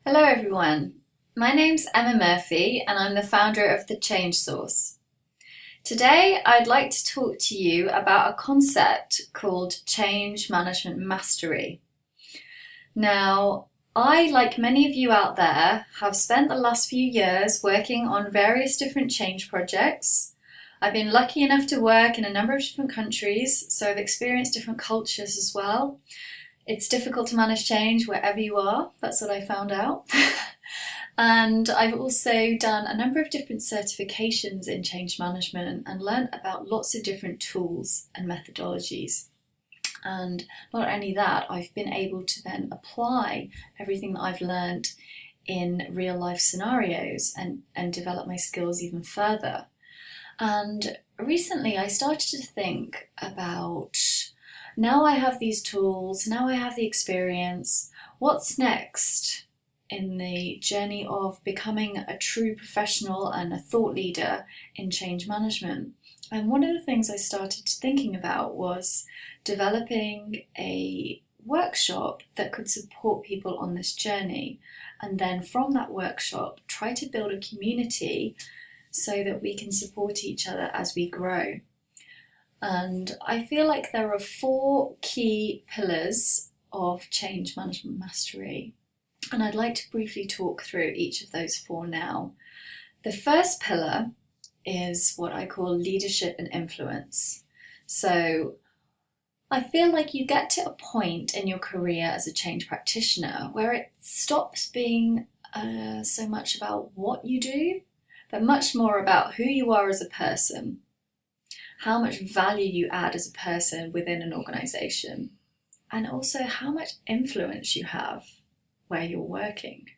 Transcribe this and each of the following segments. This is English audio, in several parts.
Hello everyone, my name's Emma Murphy and I'm the founder of The Change Source. Today I'd like to talk to you about a concept called Change Management Mastery. Now, I, like many of you out there, have spent the last few years working on various different change projects. I've been lucky enough to work in a number of different countries, so I've experienced different cultures as well. It's difficult to manage change wherever you are, that's what I found out. And I've also done a number of different certifications in change management and learned about lots of different tools and methodologies. And not only that, I've been able to then apply everything that I've learned in real life scenarios and develop my skills even further. And recently I started to think about, now I have these tools, now I have the experience, what's next in the journey of becoming a true professional and a thought leader in change management? And one of the things I started thinking about was developing a workshop that could support people on this journey. And then from that workshop, try to build a community so that we can support each other as we grow. And I feel like there are 4 key pillars of change management mastery. And I'd like to briefly talk through each of those 4 now. The first pillar is what I call leadership and influence. So I feel like you get to a point in your career as a change practitioner where it stops being so much about what you do, but much more about who you are as a person. How much value you add as a person within an organisation, and also how much influence you have where you're working.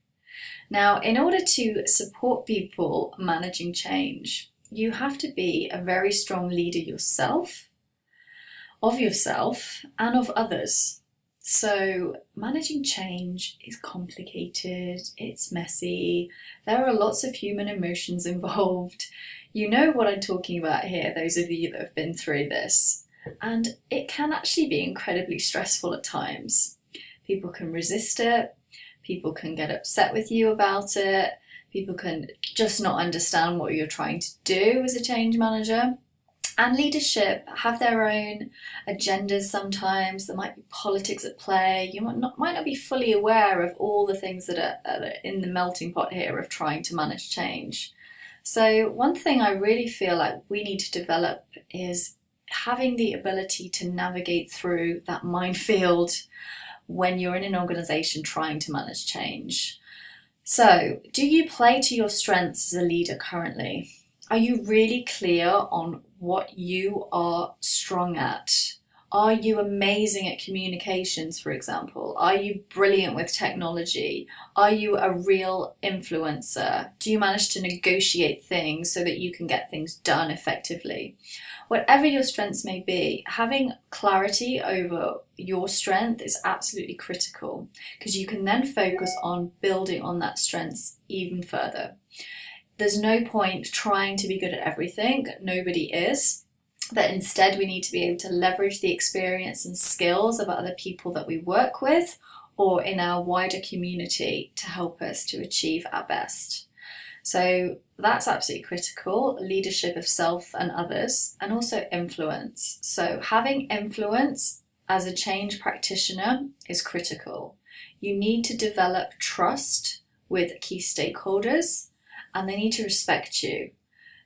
Now, in order to support people managing change, you have to be a very strong leader yourself, and of others. So managing change is complicated, it's messy, there are lots of human emotions involved. You know what I'm talking about here, those of you that have been through this. And it can actually be incredibly stressful at times. People can resist it, people can get upset with you about it, people can just not understand what you're trying to do as a change manager. And leadership have their own agendas sometimes. There might be politics at play. You might not be fully aware of all the things that are in the melting pot here of trying to manage change. So one thing I really feel like we need to develop is having the ability to navigate through that minefield when you're in an organisation trying to manage change. So, do you play to your strengths as a leader currently? Are you really clear on what you are strong at? Are you amazing at communications, for example? Are you brilliant with technology? Are you a real influencer? Do you manage to negotiate things so that you can get things done effectively? Whatever your strengths may be, having clarity over your strength is absolutely critical, because you can then focus on building on that strength even further. There's no point trying to be good at everything, nobody is. But instead we need to be able to leverage the experience and skills of other people that we work with or in our wider community to help us to achieve our best. So that's absolutely critical, leadership of self and others, and also influence. So having influence as a change practitioner is critical. You need to develop trust with key stakeholders, and they need to respect you.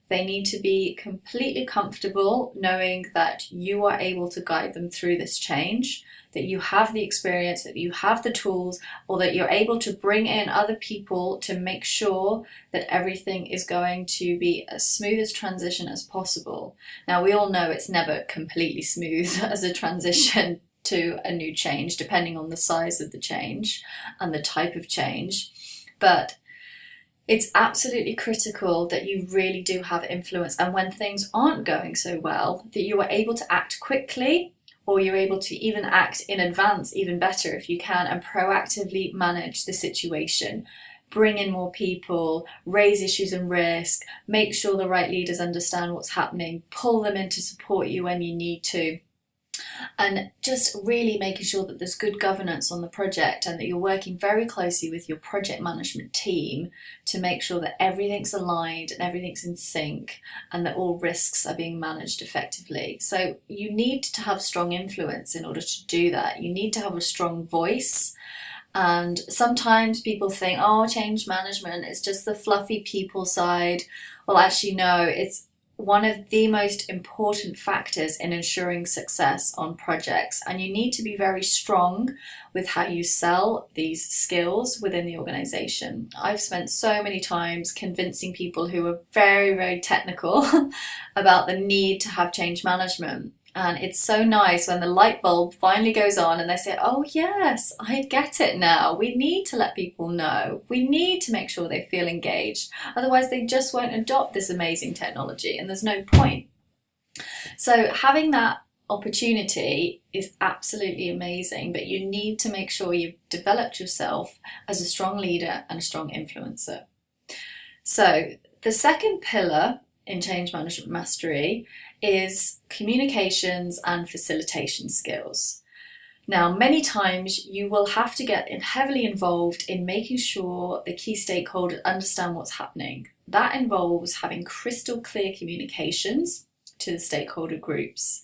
They need to be completely comfortable knowing that you are able to guide them through this change, that you have the experience, that you have the tools, or that you're able to bring in other people to make sure that everything is going to be as smooth as transition as possible. Now, we all know it's never completely smooth as a transition to a new change, depending on the size of the change and the type of change. But it's absolutely critical that you really do have influence, and when things aren't going so well, that you are able to act quickly, or you're able to even act in advance, even better if you can, and proactively manage the situation. Bring in more people, raise issues and risk, make sure the right leaders understand what's happening, pull them in to support you when you need to. And just really making sure that there's good governance on the project and that you're working very closely with your project management team to make sure that everything's aligned and everything's in sync and that all risks are being managed effectively. So you need to have strong influence in order to do that. You need to have a strong voice. And sometimes people think, oh, change management is just the fluffy people side. Well, actually, no, it's one of the most important factors in ensuring success on projects. And you need to be very strong with how you sell these skills within the organization. I've spent so many times convincing people who are very, very technical about the need to have change management. And it's so nice when the light bulb finally goes on and they say, oh yes, I get it now. We need to let people know. We need to make sure they feel engaged. Otherwise they just won't adopt this amazing technology and there's no point. So having that opportunity is absolutely amazing, but you need to make sure you've developed yourself as a strong leader and a strong influencer. So the second pillar in change management mastery is communications and facilitation skills. Now, many times you will have to get heavily involved in making sure the key stakeholders understand what's happening. That involves having crystal clear communications to the stakeholder groups,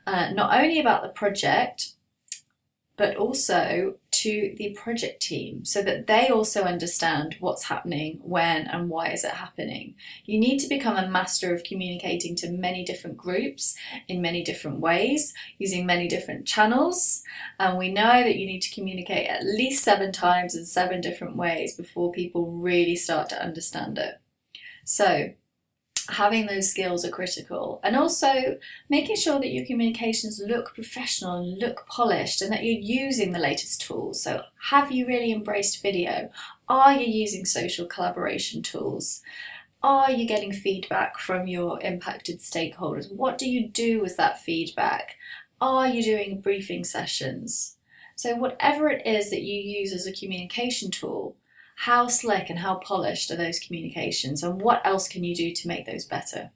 not only about the project, but also to the project team so that they also understand what's happening, when and why is it happening. You need to become a master of communicating to many different groups in many different ways, using many different channels. And we know that you need to communicate at least 7 times in 7 different ways before people really start to understand it. So having those skills are critical, and also making sure that your communications look professional and look polished and that you're using the latest tools. So have you really embraced video? Are you using social collaboration tools? Are you getting feedback from your impacted stakeholders? What do you do with that feedback? Are you doing briefing sessions? So whatever it is that you use as a communication tool, how slick and how polished are those communications, and what else can you do to make those better?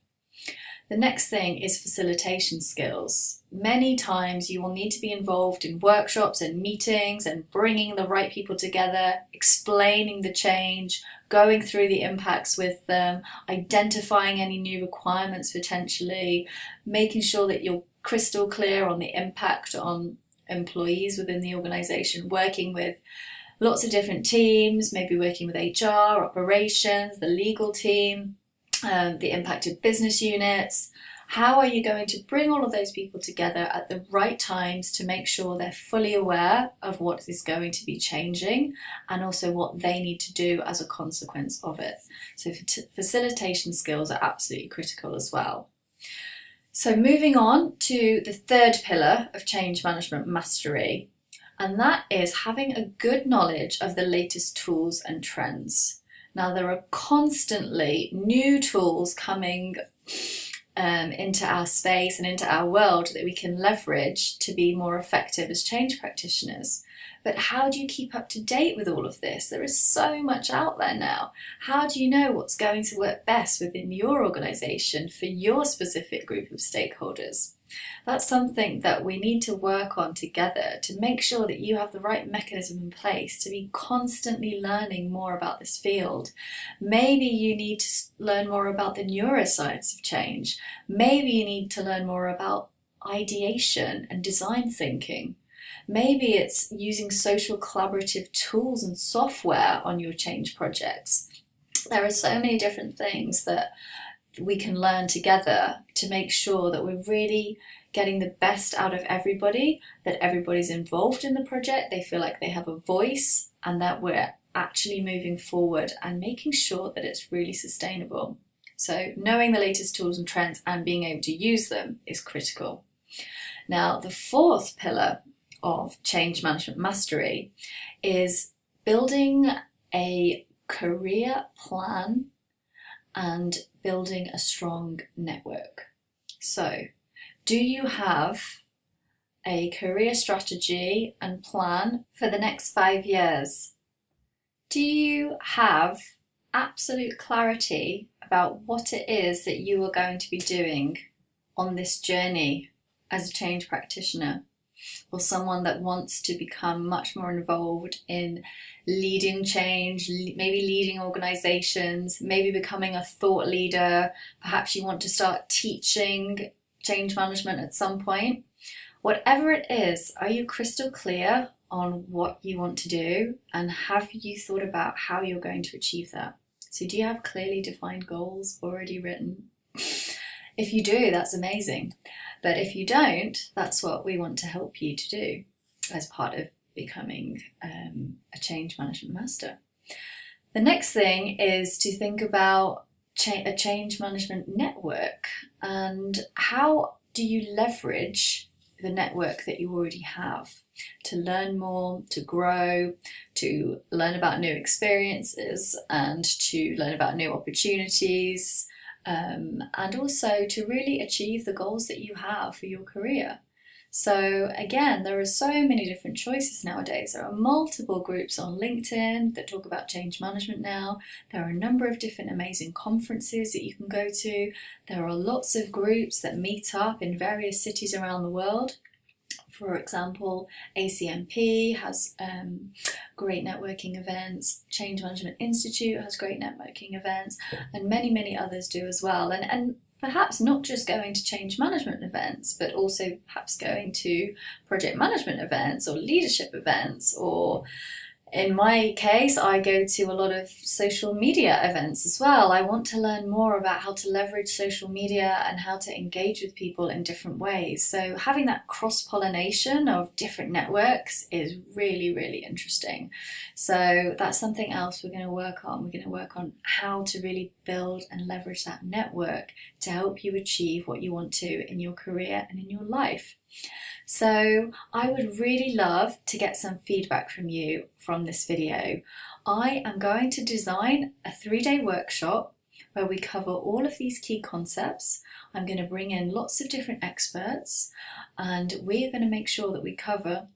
The next thing is facilitation skills. Many times you will need to be involved in workshops and meetings and bringing the right people together, explaining the change, going through the impacts with them, identifying any new requirements potentially, making sure that you're crystal clear on the impact on employees within the organization, working with lots of different teams, maybe working with HR, operations, the legal team, the impacted business units. How are you going to bring all of those people together at the right times to make sure they're fully aware of what is going to be changing and also what they need to do as a consequence of it? So facilitation skills are absolutely critical as well. So moving on to the third pillar of change management mastery, and that is having a good knowledge of the latest tools and trends. Now, there are constantly new tools coming into our space and into our world that we can leverage to be more effective as change practitioners. But how do you keep up to date with all of this? There is so much out there now. How do you know what's going to work best within your organisation for your specific group of stakeholders? That's something that we need to work on together to make sure that you have the right mechanism in place to be constantly learning more about this field. Maybe you need to learn more about the neuroscience of change. Maybe you need to learn more about ideation and design thinking. Maybe it's using social collaborative tools and software on your change projects. There are so many different things that we can learn together to make sure that we're really getting the best out of everybody, that everybody's involved in the project, they feel like they have a voice, and that we're actually moving forward and making sure that it's really sustainable. So knowing the latest tools and trends and being able to use them is critical. Now, the fourth pillar of change management mastery is building a career plan and building a strong network. So, do you have a career strategy and plan for the next 5 years? Do you have absolute clarity about what it is that you are going to be doing on this journey as a change practitioner, or someone that wants to become much more involved in leading change, maybe leading organizations, maybe becoming a thought leader, perhaps you want to start teaching change management at some point. Whatever it is, are you crystal clear on what you want to do, and have you thought about how you're going to achieve that? So do you have clearly defined goals already written? If you do, that's amazing. But if you don't, that's what we want to help you to do as part of becoming a change management master. The next thing is to think about a change management network, and how do you leverage the network that you already have to learn more, to grow, to learn about new experiences, and to learn about new opportunities, and also to really achieve the goals that you have for your career. So again, there are so many different choices nowadays. There are multiple groups on LinkedIn that talk about change management now. There are a number of different amazing conferences that you can go to. There are lots of groups that meet up in various cities around the world. For example, ACMP has great networking events, Change Management Institute has great networking events, and many, many others do as well. And perhaps not just going to change management events, but also perhaps going to project management events or leadership events, or in my case, I go to a lot of social media events as well. I want to learn more about how to leverage social media and how to engage with people in different ways. So having that cross-pollination of different networks is really, really interesting. So that's something else we're going to work on. We're going to work on how to really build and leverage that network to help you achieve what you want to in your career and in your life. So I would really love to get some feedback from you from this video. I am going to design a 3-day workshop where we cover all of these key concepts. I'm going to bring in lots of different experts, and we're going to make sure that we cover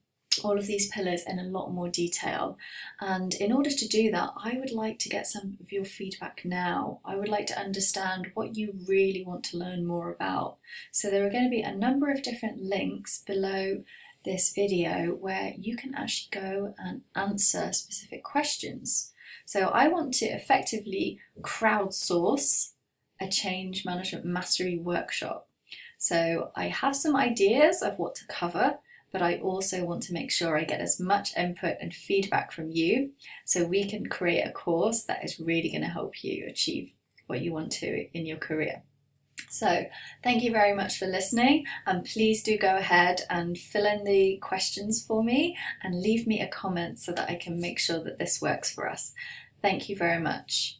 all of these pillars in a lot more detail. And in order to do that, I would like to get some of your feedback now. I would like to understand what you really want to learn more about. So there are going to be a number of different links below this video where you can actually go and answer specific questions. So I want to effectively crowdsource a change management mastery workshop. So I have some ideas of what to cover, but I also want to make sure I get as much input and feedback from you so we can create a course that is really going to help you achieve what you want to in your career. So thank you very much for listening, and please do go ahead and fill in the questions for me and leave me a comment so that I can make sure that this works for us. Thank you very much.